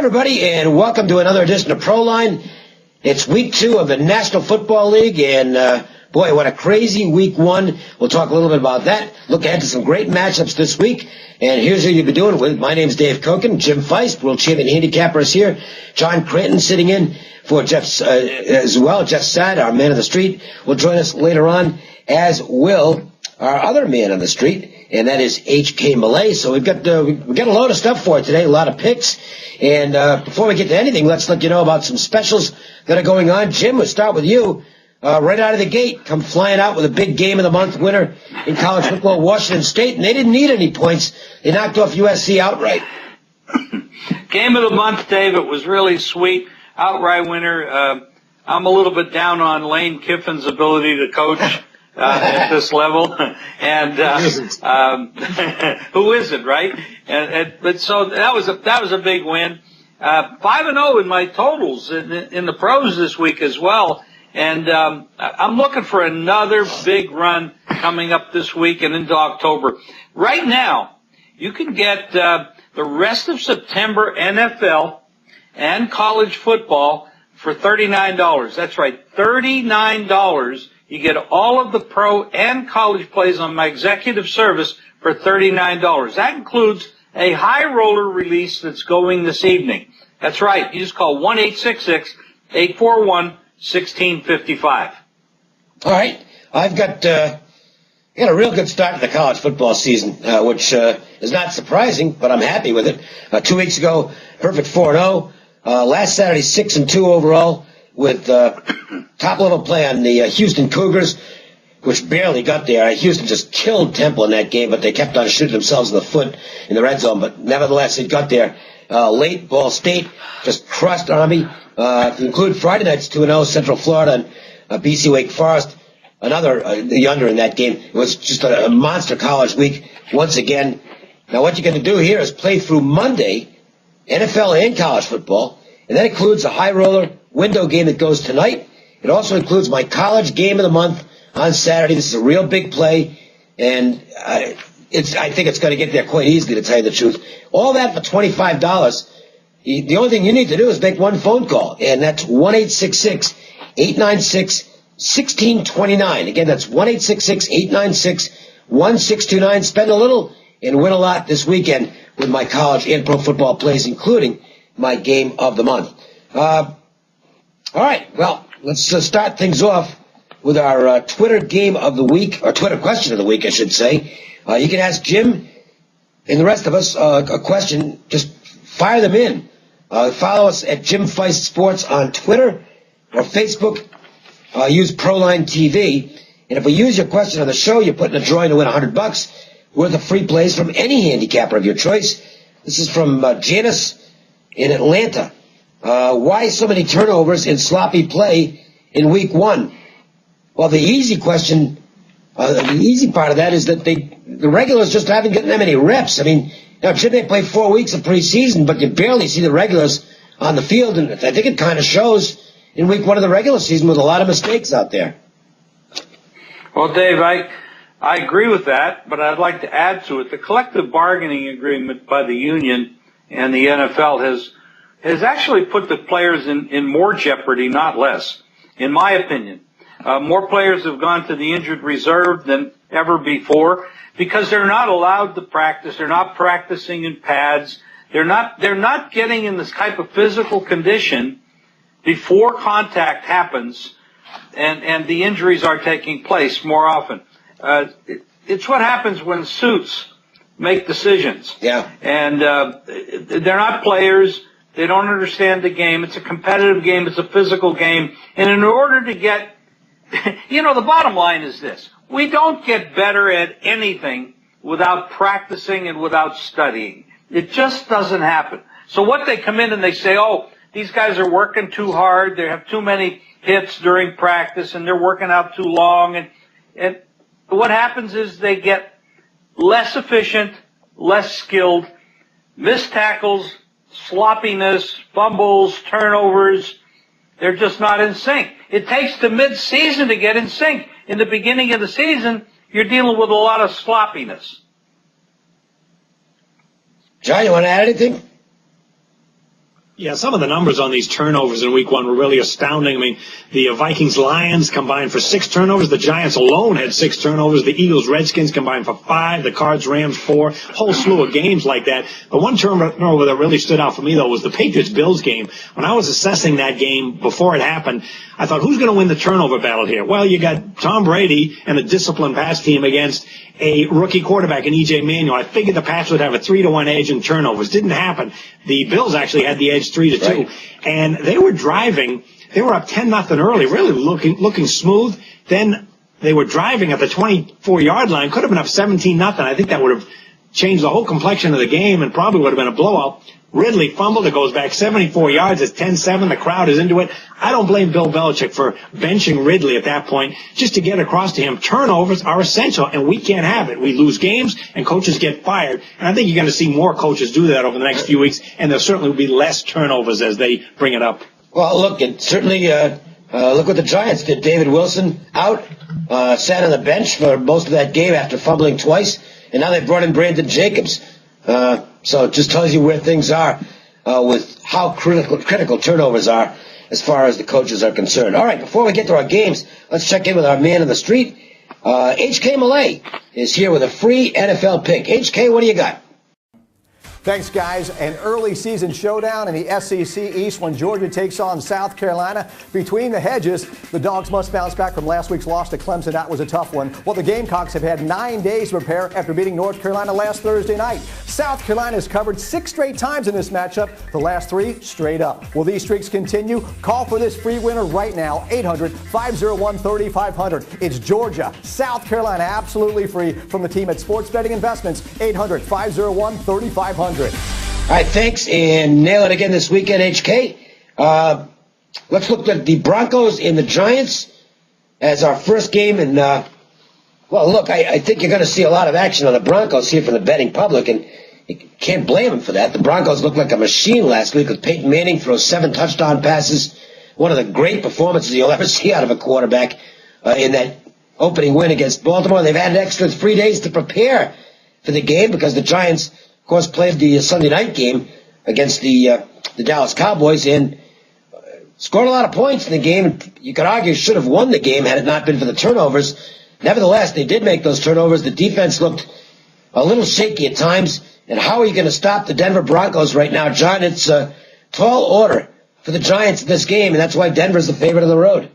everybody, and welcome to another edition of Proline. It's week 2 of the National Football League, and boy, what a crazy week 1. We'll talk a little bit about that. Look ahead to some great matchups this week, and here's who you'll be doing with. My name's Dave Cokin. Jim Feist, world champion handicapper, is here. John Cranton sitting in for Jeff as well. Jeff Sad, our man of the street, will join us later on, as will our other man on the street, and that is H.K. Malay. So we've got a load of stuff for you today, a lot of picks. And before we get to anything, let's let you know about some specials that are going on. Jim, we'll start with you. Right out of the gate, come flying out with a big game of the month winner in college football, Washington State, and they didn't need any points. They knocked off USC outright. Game of the month, Dave. It was really sweet. Outright winner. I'm a little bit down on Lane Kiffin's ability to coach at this level, and who isn't, right? But so that was a big win. 5-0 in my totals in the pros this week as well, and I'm looking for another big run coming up this week and into October. Right now, you can get the rest of September NFL and college football for $39. That's right, $39. You get all of the pro and college plays on my executive service for $39. That includes a high roller release that's going this evening. That's right. You just call 1-866-841-1655. All right. I've got a real good start to the college football season, which is not surprising, but I'm happy with it. 2 weeks ago, perfect 4-0. Last Saturday, 6-2 overall, with top-level play on the Houston Cougars, which barely got there. Houston just killed Temple in that game, but they kept on shooting themselves in the foot in the red zone. But nevertheless, it got there late. Ball State just crushed Army. If you include Friday night's 2-0, Central Florida and BC Wake Forest, another the under in that game. It was just a monster college week once again. Now, what you're going to do here is play through Monday, NFL and college football, and that includes a high roller window game that goes tonight. It also includes my college game of the month on Saturday. This is a real big play, and I think it's going to get there quite easily, to tell you the truth. All that for $25. The only thing you need to do is make one phone call, and that's 1-866-896-1629. Again, that's 1-866-896-1629. Spend a little and win a lot this weekend with my college and pro football plays, including my game of the month. All right, well, let's start things off with our Twitter game of the week, or Twitter question of the week, I should say. You can ask Jim and the rest of us a question. Just fire them in. Follow us at Jim Feist Sports on Twitter or Facebook. Use Proline TV. And if we use your question on the show, you're put in a drawing to win $100 worth of free plays from any handicapper of your choice. This is from Janice in Atlanta. Why so many turnovers and sloppy play in week 1? Well, the easy question, the easy part of that is that the regulars just haven't gotten that many reps. I mean, now, Jim, they play 4 weeks of preseason, but you barely see the regulars on the field, and I think it kind of shows in week 1 of the regular season with a lot of mistakes out there. Well, Dave, I agree with that, but I'd like to add to it. The collective bargaining agreement by the union and the NFL has actually put the players in more jeopardy, not less, in my opinion. More players have gone to the injured reserve than ever before because they're not allowed to practice. They're not practicing in pads. They're not getting in this type of physical condition before contact happens and the injuries are taking place more often. It's what happens when suits make decisions. Yeah. And they're not players. They don't understand the game. It's a competitive game. It's a physical game. And in order to get, the bottom line is this. We don't get better at anything without practicing and without studying. It just doesn't happen. So what they come in and they say, oh, these guys are working too hard. They have too many hits during practice and they're working out too long. And what happens is they get less efficient, less skilled, missed tackles, sloppiness, fumbles, turnovers. They're just not in sync. It takes to mid-season to get in sync. In the beginning of the season, you're dealing with a lot of sloppiness. John, you want to add anything? Yeah, some of the numbers on these turnovers in week one were really astounding. I mean, the Vikings-Lions combined for 6 turnovers. The Giants alone had 6 turnovers. The Eagles-Redskins combined for 5. The Cards-Rams 4. Whole slew of games like that. The one turnover that really stood out for me, though, was the Patriots-Bills game. When I was assessing that game before it happened, I thought, who's going to win the turnover battle here? Well, you got Tom Brady and a disciplined pass team against a rookie quarterback in E.J. Manuel. I figured the Pats would have a 3-1 edge in turnovers. Didn't happen. The Bills actually had the edge 3-2. Right. And they were driving. They were up 10-0 early, really looking smooth. Then they were driving at the 24-yard line. Could have been up 17-0. I think that would have changed the whole complexion of the game and probably would have been a blowout. Ridley fumbled. It goes back 74 yards. It's 10-7. The crowd is into it. I don't blame Bill Belichick for benching Ridley at that point just to get across to him. Turnovers are essential, and we can't have it. We lose games, and coaches get fired. And I think you're going to see more coaches do that over the next few weeks, and there certainly will be less turnovers as they bring it up. Well, look, it certainly look what the Giants did. David Wilson out, sat on the bench for most of that game after fumbling twice, and now they brought in Brandon Jacobs. So it just tells you where things are with how critical turnovers are as far as the coaches are concerned. All right, before we get to our games, let's check in with our man on the street. HK Malay is here with a free NFL pick. HK, what do you got? Thanks, guys. An early season showdown in the SEC East when Georgia takes on South Carolina. Between the hedges, the Dogs must bounce back from last week's loss to Clemson. That was a tough one. Well, the Gamecocks have had 9 days to prepare after beating North Carolina last Thursday night. South Carolina has covered 6 straight times in this matchup, the last 3 straight up. Will these streaks continue? Call for this free winner right now, 800-501-3500. It's Georgia, South Carolina, absolutely free from the team at Sports Betting Investments, 800-501-3500. All right, thanks, and nail it again this weekend, HK. Let's look at the Broncos and the Giants as our first game. And, well, look, I think you're going to see a lot of action on the Broncos here from the betting public, and you can't blame them for that. The Broncos looked like a machine last week with Peyton Manning throw 7 touchdown passes, one of the great performances you'll ever see out of a quarterback in that opening win against Baltimore. They've had an extra 3 days to prepare for the game because the Giants, of course, played the Sunday night game against the Dallas Cowboys and scored a lot of points in the game. You could argue should have won the game had it not been for the turnovers. Nevertheless, they did make those turnovers. The defense looked a little shaky at times. And how are you going to stop the Denver Broncos right now, John? It's a tall order for the Giants in this game, and that's why Denver's the favorite on the road.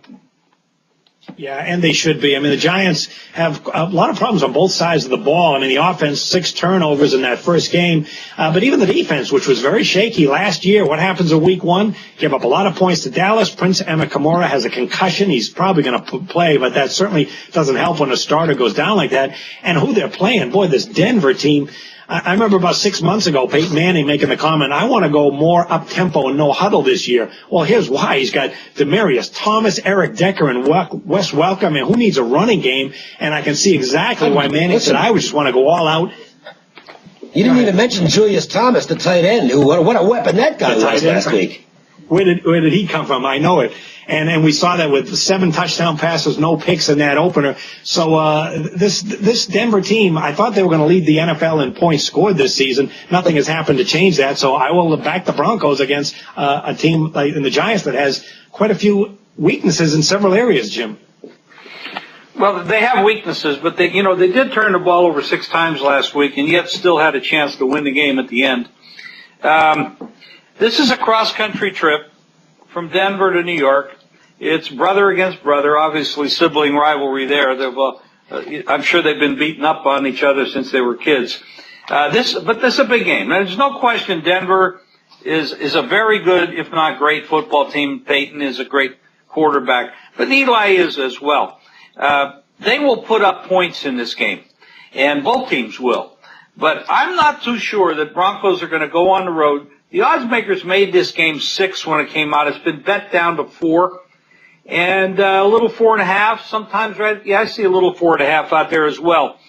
Yeah, and they should be. I mean, the Giants have a lot of problems on both sides of the ball. I mean, the offense, 6 turnovers in that first game. But even the defense, which was very shaky last year, what happens in week 1? Give up a lot of points to Dallas. Prince Amukamara has a concussion. He's probably going to play, but that certainly doesn't help when a starter goes down like that. And who they're playing, boy, this Denver team. I remember about 6 months ago, Peyton Manning making the comment, I want to go more up-tempo and no huddle this year. Well, here's why. He's got Demaryius Thomas, Eric Decker, and Wes Welker. I mean, who needs a running game? And I can see exactly why Manning said, I would just want to go all out. You didn't even mention Julius Thomas, the tight end, who what a weapon that guy was last week. Where did he come from? I know it. And we saw that with 7 touchdown passes, no picks in that opener. So this Denver team, I thought they were going to lead the NFL in points scored this season. Nothing has happened to change that. So I will back the Broncos against a team like in the Giants that has quite a few weaknesses in several areas, Jim. Well, they have weaknesses, but they did turn the ball over 6 times last week, and yet still had a chance to win the game at the end. This is a cross-country trip from Denver to New York. It's brother against brother, obviously sibling rivalry there. I'm sure they've been beaten up on each other since they were kids. But this is a big game. There's no question Denver is a very good, if not great, football team. Peyton is a great quarterback, but Eli is as well. They will put up points in this game, and both teams will. But I'm not too sure that Broncos are going to go on the road. The odds makers made this game 6 when it came out. It's been bet down to 4 and a little 4.5 sometimes, right? Yeah, I see a little 4.5 out there as well.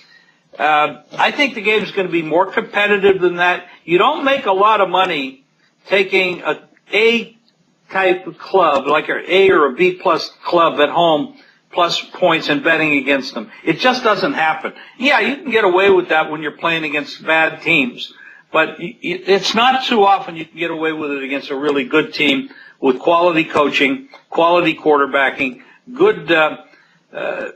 I think the game is going to be more competitive than that. You don't make a lot of money taking a A-type club, like an A or a B-plus club at home, plus points and betting against them. It just doesn't happen. Yeah, you can get away with that when you're playing against bad teams. But it's not too often you can get away with it against a really good team with quality coaching, quality quarterbacking, good,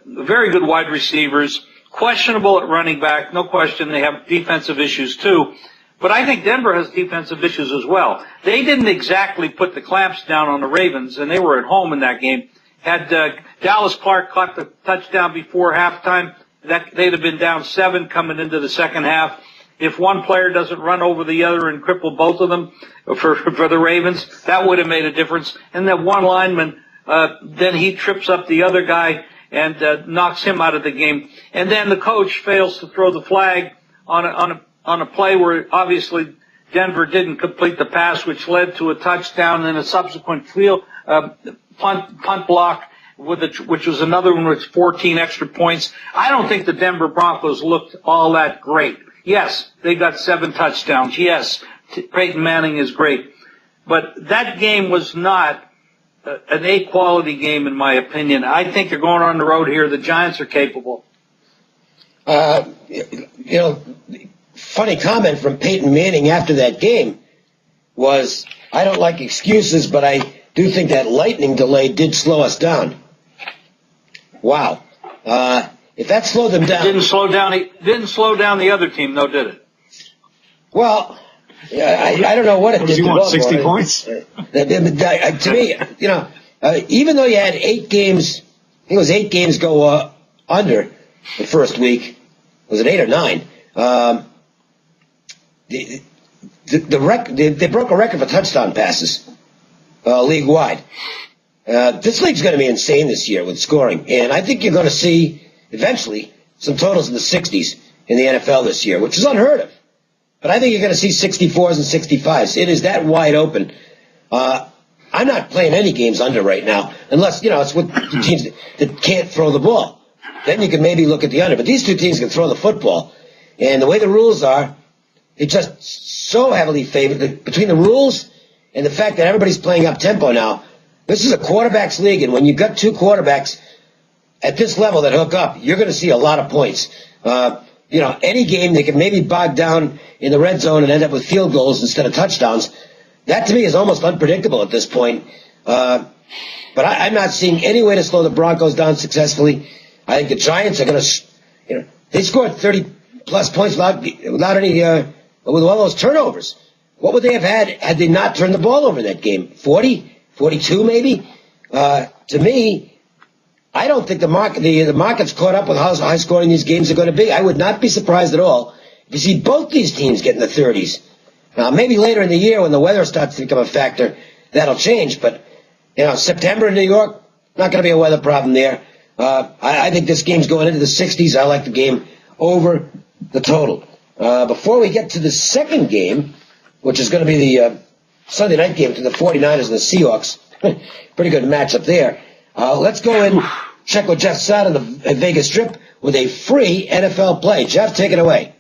very good wide receivers, questionable at running back. No question they have defensive issues too. But I think Denver has defensive issues as well. They didn't exactly put the clamps down on the Ravens, and they were at home in that game. Had Dallas Clark caught the touchdown before halftime, they'd have been down 7 coming into the second half. If one player doesn't run over the other and cripple both of them for the Ravens, that would have made a difference. And that one lineman, then he trips up the other guy and knocks him out of the game. And then the coach fails to throw the flag on a play where obviously Denver didn't complete the pass, which led to a touchdown and a subsequent punt block, which was another one with 14 extra points. I don't think the Denver Broncos looked all that great. Yes, they got 7 touchdowns. Yes, Peyton Manning is great. But that game was not an A-quality game, in my opinion. I think they're going on the road here. The Giants are capable. Funny comment from Peyton Manning after that game was, I don't like excuses, but I do think that lightning delay did slow us down. Wow. If that slowed them down... Didn't slow down the other team, though, did it? Well, I don't know what it did. You want 60 points? To me, even though you had 8 games, I think it was 8 games go under the first week. Was it 8 or 9? They broke a record for touchdown passes, league-wide. This league's going to be insane this year with scoring, and I think you're going to see eventually some totals in the 60s in the NFL this year, which is unheard of. But I think you're going to see 64s and 65s. It is that wide open. I'm not playing any games under right now, unless, it's with the teams that can't throw the ball. Then you can maybe look at the under. But these two teams can throw the football. And the way the rules are, it's just so heavily favored. Between the rules and the fact that everybody's playing up tempo now, this is a quarterback's league, and when you've got 2 quarterbacks at this level that hook up, you're going to see a lot of points. Any game they can maybe bog down in the red zone and end up with field goals instead of touchdowns. That to me is almost unpredictable at this point. But I'm not seeing any way to slow the Broncos down successfully. I think the Giants are going to, they scored 30-plus points without any, with all those turnovers. What would they have had they not turned the ball over in that game? 40? 42 maybe? To me, I don't think the market's caught up with how high scoring these games are going to be. I would not be surprised at all if you see both these teams get in the 30s. Now, maybe later in the year when the weather starts to become a factor, that'll change. But, September in New York, not going to be a weather problem there. I think this game's going into the 60s. I like the game over the total. Before we get to the second game, which is going to be the Sunday night game between the 49ers and the Seahawks, pretty good matchup there. Let's go and check with Jeff Sott on the Vegas Strip with a free NFL play. Jeff, take it away.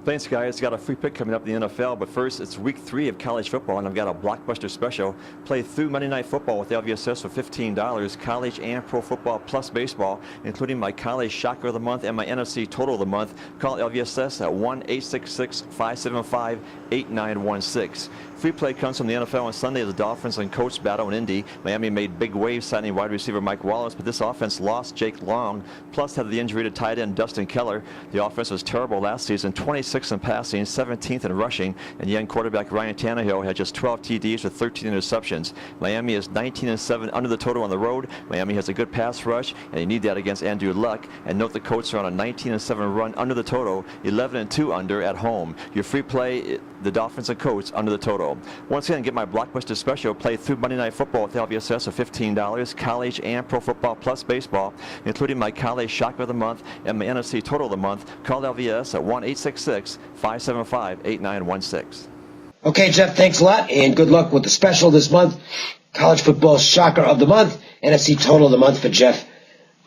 Thanks, guys. Got a free pick coming up in the NFL, but first, it's week 3 of college football, and I've got a blockbuster special. Play through Monday Night Football with LVSS for $15, college and pro football plus baseball, including my college shocker of the month and my NFC total of the month. Call LVSS at 1-866-575-8916. Free play comes from the NFL on Sunday as the Dolphins and Colts battle in Indy. Miami made big waves signing wide receiver Mike Wallace, but this offense lost Jake Long, plus had the injury to tight end Dustin Keller. The offense was terrible last season, 26th in passing, 17th in rushing, and young quarterback Ryan Tannehill had just 12 TDs with 13 interceptions. Miami is 19-7 under the total on the road. Miami has a good pass rush, and you need that against Andrew Luck. And note the Colts are on a 19-7 run under the total, 11-2 under at home. Your free play, the Dolphins and Colts under the total. Once again, get my blockbuster special. Play through Monday Night Football with LVSS for $15, college and pro football plus baseball, including my college shocker of the month and my NFC total of the month. Call LVS at 1-866-575-8916. Okay, Jeff, thanks a lot, and good luck with the special this month. College football shocker of the month, NFC total of the month for Jeff.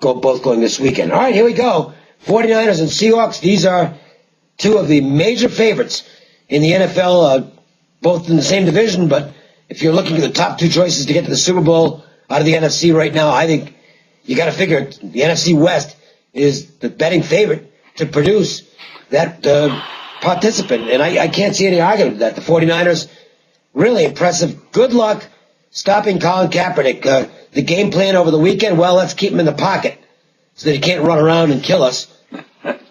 Both going this weekend. All right, here we go. 49ers and Seahawks. These are 2 of the major favorites in the NFL, both in the same division, but if you're looking at the top 2 choices to get to the Super Bowl out of the NFC right now, I think you got to figure the NFC West is the betting favorite to produce that participant, and I can't see any argument with that. The 49ers, really impressive. Good luck stopping Colin Kaepernick. The game plan over the weekend, well, let's keep him in the pocket so that he can't run around and kill us.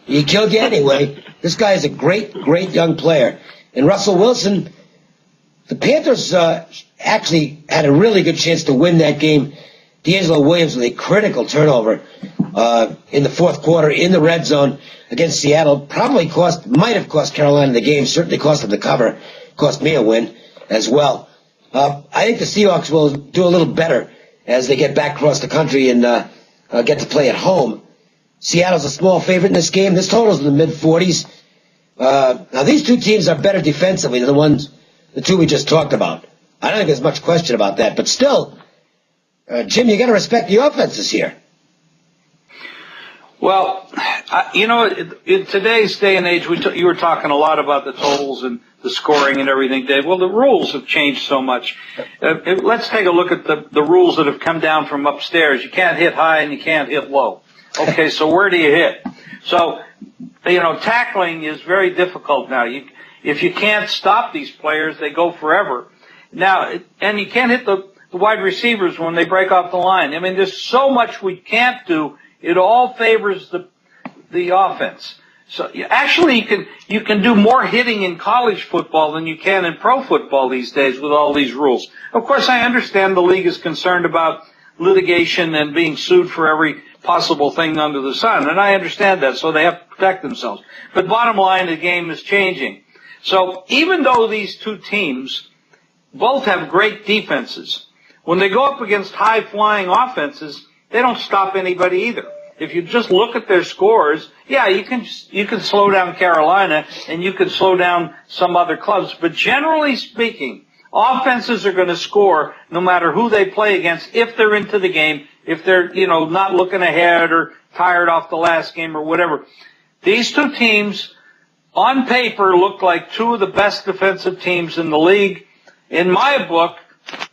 He killed you anyway. This guy is a great, great young player. And Russell Wilson, the Panthers actually had a really good chance to win that game. D'Angelo Williams with a critical turnover in the fourth quarter in the red zone against Seattle. Might have cost Carolina the game. Certainly cost them the cover. Cost me a win as well. I think the Seahawks will do a little better as they get back across the country and get to play at home. Seattle's a small favorite in this game. This total's in the mid-40s. Now, these two teams are better defensively than the two we just talked about. I don't think there's much question about that. But still, Jim, you got to respect the offenses here. Well, in today's day and age, you were talking a lot about the totals and the scoring and everything, Dave. Well, the rules have changed so much. Let's take a look at the rules that have come down from upstairs. You can't hit high and you can't hit low. Okay, so where do you hit? So, tackling is very difficult now. If you can't stop these players, they go forever. Now, and you can't hit the wide receivers when they break off the line. I mean, there's so much we can't do. It all favors the offense. So actually, you can do more hitting in college football than you can in pro football these days with all these rules. Of course, I understand the league is concerned about litigation and being sued for every possible thing under the sun, and I understand that, so they have to protect themselves. But bottom line, the game is changing. So even though these two teams both have great defenses, when they go up against high-flying offenses, they don't stop anybody either. If you just look at their scores, yeah, you can slow down Carolina and you can slow down some other clubs, but generally speaking, offenses are going to score no matter who they play against if they're into the game, if they're, not looking ahead or tired off the last game or whatever. These two teams, on paper, look like two of the best defensive teams in the league. In my book,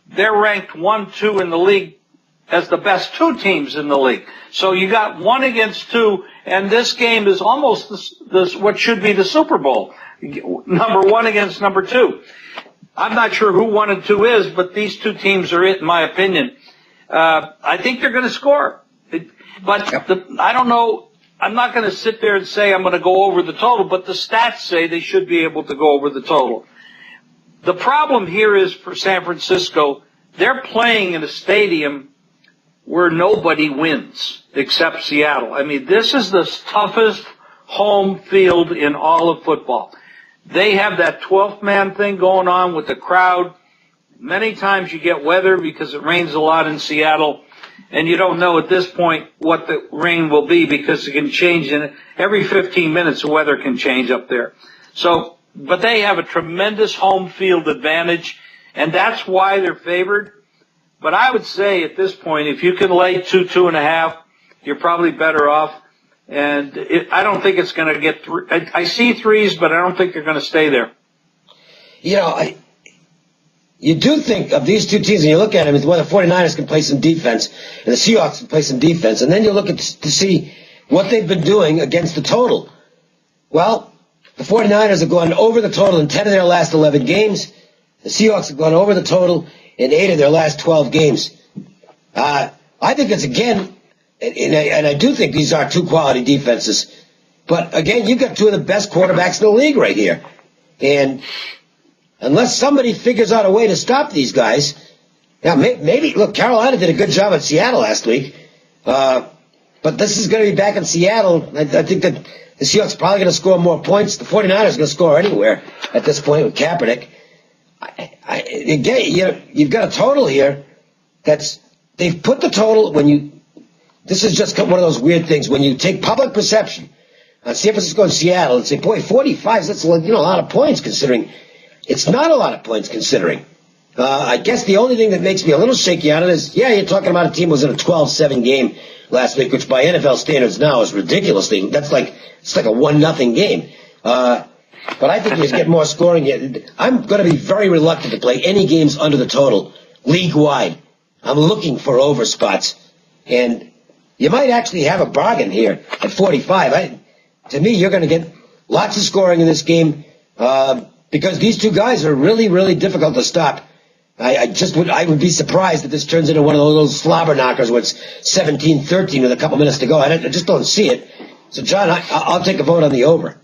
they're ranked 1-2 in the league as the best two teams in the league. So you got 1 against 2, and this game is almost what should be the Super Bowl. Number 1 against number 2. I'm not sure who 1 and 2 is, but these two teams are it, in my opinion. I think they're going to score. But I don't know. I'm not going to sit there and say I'm going to go over the total, but the stats say they should be able to go over the total. The problem here is for San Francisco, they're playing in a stadium where nobody wins except Seattle. I mean, this is the toughest home field in all of football. They have that 12th man thing going on with the crowd. Many times you get weather because it rains a lot in Seattle, and you don't know at this point what the rain will be because it can change in every 15 minutes. The weather can change up there. So, but they have a tremendous home field advantage, and that's why they're favored. But I would say at this point, if you can lay 2.5, you're probably better off. And I don't think it's going to get through. I see 3s, but I don't think they're going to stay there. You do think of these two teams, and you look at them, it's where the 49ers can play some defense, and the Seahawks can play some defense. And then you look to see what they've been doing against the total. Well, the 49ers have gone over the total in 10 of their last 11 games. The Seahawks have gone over the total in 8 of their last 12 games. I think it's, again, and I do think these are two quality defenses. But, again, you've got two of the best quarterbacks in the league right here. And unless somebody figures out a way to stop these guys, now maybe, look, Carolina did a good job at Seattle last week. But this is going to be back in Seattle. I think that the Seahawks are probably going to score more points. The 49ers are going to score anywhere at this point with Kaepernick. Again, you've got a total here they've put the total this is just one of those weird things. When you take public perception on San Francisco and Seattle and say, boy, 45, that's a lot of points considering. It's not a lot of points considering. I guess the only thing that makes me a little shaky on it is, you're talking about a team that was in a 12-7 game last week, which by NFL standards now is ridiculously. It's like a 1-0 game. But I think you get more scoring. I'm going to be very reluctant to play any games under the total league-wide. I'm looking for over spots. And you might actually have a bargain here at 45. To me, you're going to get Lots of scoring in this game because these two guys are really, really difficult to stop. I would be surprised if this turns into one of those slobber knockers where it's 17-13 with a couple minutes to go. I just don't see it. So, John, I'll take a vote on the over.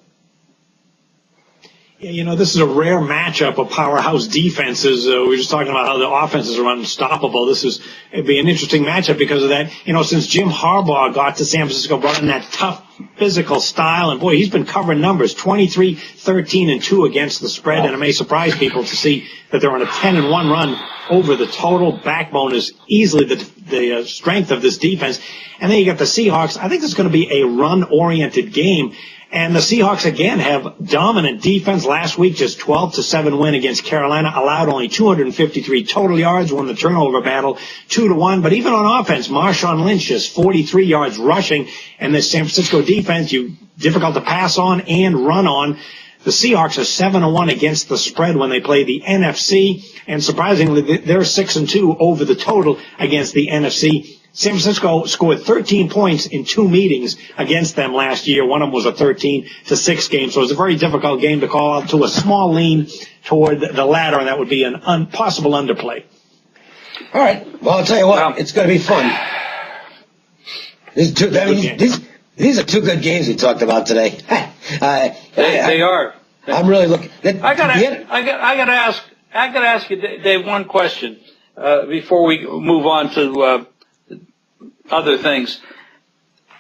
Yeah, this is a rare matchup of powerhouse defenses. We were just talking about how the offenses are unstoppable. It'd be an interesting matchup because of that. Since Jim Harbaugh got to San Francisco, brought in that tough physical style, and boy, he's been covering numbers, 23, 13, and 2 against the spread, and it may surprise people to see that they're on a 10-1 run over the total. Backbone is easily the strength of this defense. And then you got the Seahawks. I think this is going to be a run-oriented game. And the Seahawks, again, have dominant defense. Last week, just 12-7 win against Carolina, allowed only 253 total yards, won the turnover battle 2-1. But even on offense, Marshawn Lynch just 43 yards rushing. And the San Francisco defense, difficult to pass on and run on. The Seahawks are 7-1 against the spread when they play the NFC. And surprisingly, they're 6-2 over the total against the NFC. San Francisco scored 13 points in 2 meetings against them last year. One of them was a 13-6 game, so it was a very difficult game to call out, to a small lean toward the latter, and that would be an possible underplay. All right. Well, I'll tell you what, it's going to be fun. These are 2 good games we talked about today. They are. I'm really looking. I gotta ask you, Dave, one question before we move on to other things.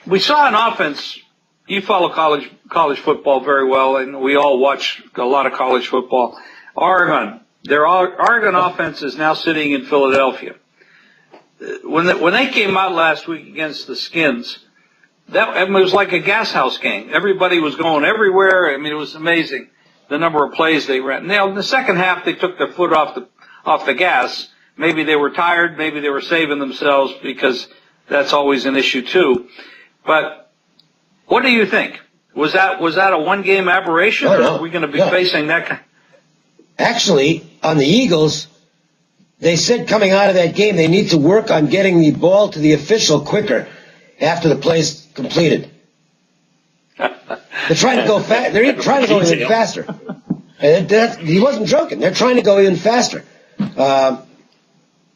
We saw an offense. You follow college football very well, and we all watch a lot of college football. Oregon offense is now sitting in Philadelphia. When they came out last week against the Skins, it was like a gas house game. Everybody was going everywhere. I mean, it was amazing the number of plays they ran. Now, in the second half, they took their foot off the gas. Maybe they were tired. Maybe they were saving themselves, because that's always an issue too. But what do you think? Was that a one-game aberration, or are we going to be facing that kind? Actually, on the Eagles, they said coming out of that game they need to work on getting the ball to the official quicker after the play's completed. They're trying to go fast. They're trying to go even faster. And he wasn't joking. They're trying to go even faster.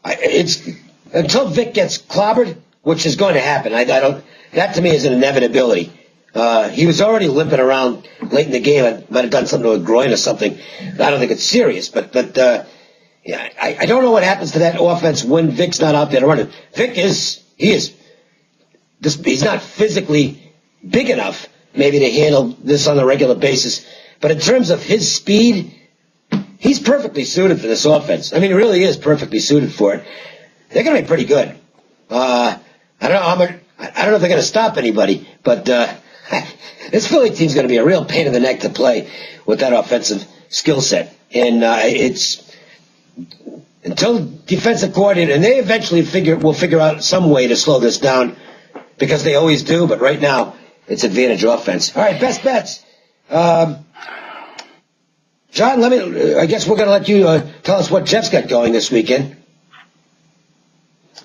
It's until Vic gets clobbered, which is going to happen. That to me is an inevitability. He was already limping around late in the game. I might have done something to a groin or something. I don't think it's serious, but yeah, I don't know what happens to that offense when Vic's not out there to run it. He's not physically big enough maybe to handle this on a regular basis. But in terms of his speed, he's perfectly suited for this offense. I mean, he really is perfectly suited for it. They're going to be pretty good. I don't know if they're going to stop anybody, but this Philly team's going to be a real pain in the neck to play with that offensive skill set. And it's until defensive coordinator, and they eventually will figure out some way to slow this down, because they always do. But right now, it's advantage offense. All right, best bets. John, I guess we're going to let you tell us what Jeff's got going this weekend.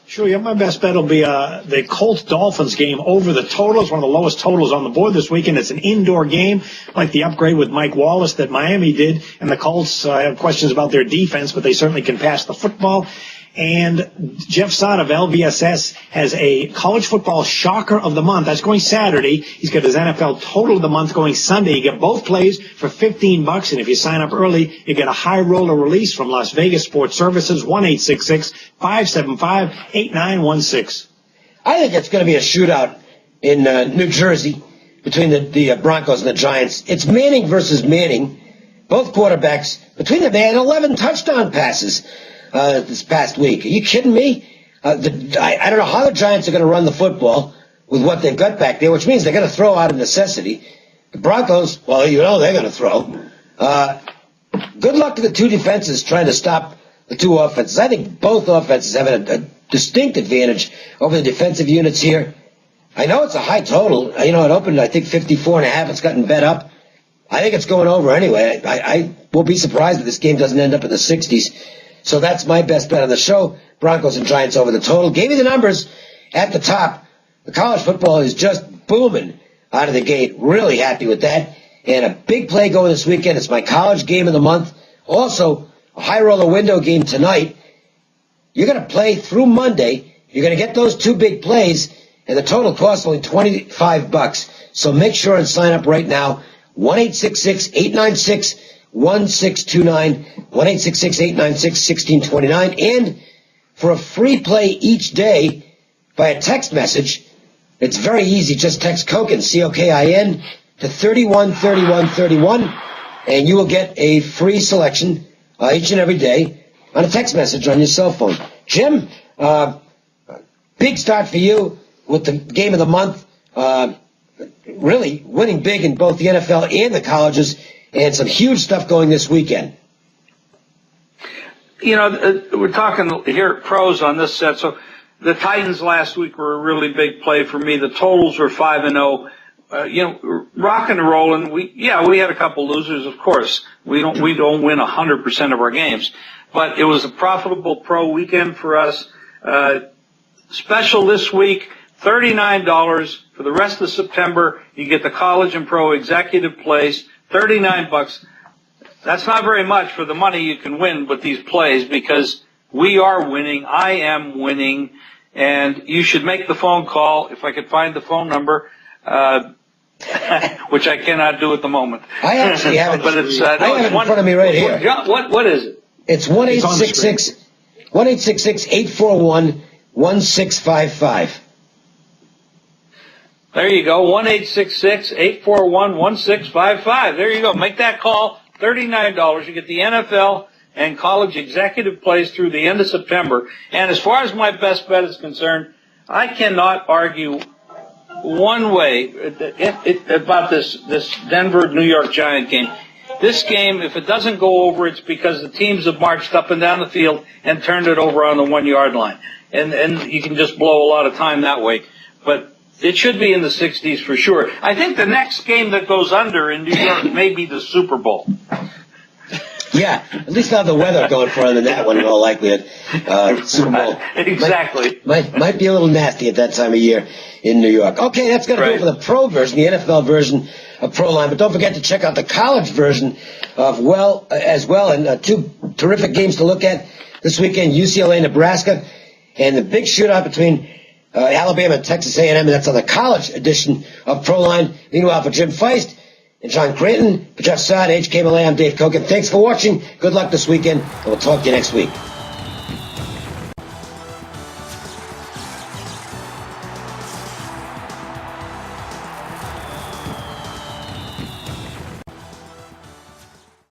Sure, yeah, my best bet will be the Colts-Dolphins game over the total. It's one of the lowest totals on the board this weekend. It's an indoor game, like the upgrade with Mike Wallace that Miami did. And the Colts have questions about their defense, but they certainly can pass the football. And Jeff Sott of LVSS has a college football shocker of the month. That's going Saturday. He's got his NFL total of the month going Sunday. You get both plays for $15. And if you sign up early, you get a high roller release from Las Vegas Sports Services, 1-866-575-8916. I think it's going to be a shootout in New Jersey between the Broncos and the Giants. It's Manning versus Manning. Both quarterbacks, between them, they had 11 touchdown passes this past week. Are you kidding me? I don't know how the Giants are going to run the football with what they've got back there, which means they're going to throw out of necessity. The Broncos, well, they're going to throw. Good luck to the two defenses trying to stop the two offenses. I think both offenses have a distinct advantage over the defensive units here. I know it's a high total. It opened, I think, 54.5. It's gotten bet up. I think it's going over anyway. I will be surprised if this game doesn't end up in the 60s. So that's my best bet on the show. Broncos and Giants over the total. Gave you the numbers at the top. The college football is just booming out of the gate. Really happy with that. And a big play going this weekend. It's my college game of the month. Also, a high roller window game tonight. You're going to play through Monday. You're going to get those two big plays, and the total cost only $25. So make sure and sign up right now. 1-866-896-1629, 1-866-896-1629. And for a free play each day by a text message, it's very easy. Just text Cokin, C-O-K-I-N, to 313131, and you will get a free selection each and every day on a text message on your cell phone. Jim, big start for you with the game of the month. Really winning big in both the NFL and the colleges, and some huge stuff going this weekend. You know, we're talking here at Pros on this set. So the Titans last week were a really big play for me. The totals were 5-0. Rocking and rolling. We had a couple losers, of course. We don't win 100% of our games, but it was a profitable pro weekend for us. Special this week, $39 for the rest of September. You get the college and pro executive plays, $39. That's not very much for the money you can win with these plays, because we are winning. I am winning, and you should make the phone call if I could find the phone number. Which I cannot do at the moment. I actually have it. But it's, I have it in front of me right here. What is it? It's 1-866-841-1655. There you go. 1-866-841-1655. There you go. Make that call. $39. You get the NFL and college executive plays through the end of September. And as far as my best bet is concerned, I cannot argue one way about this Denver-New York Giant game. This game, if it doesn't go over, it's because the teams have marched up and down the field and turned it over on the 1 yard line. And you can just blow a lot of time that way. But it should be in the 60s for sure. I think the next game that goes under in New York may be the Super Bowl. Yeah, at least not the weather going for than that one in all likelihood. Super Bowl. Exactly. Might be a little nasty at that time of year in New York. Okay, that's going to do it for the pro version, the NFL version of Proline. But don't forget to check out the college version of as well. And two terrific games to look at this weekend, UCLA, Nebraska, and the big shootout between Alabama and Texas A&M, and that's on the college edition of Proline. Meanwhile, for Jim Feist and John Cranton, for Jeff Saad, HK Malay, I'm Dave Cokin. Thanks for watching. Good luck this weekend, and we'll talk to you next week.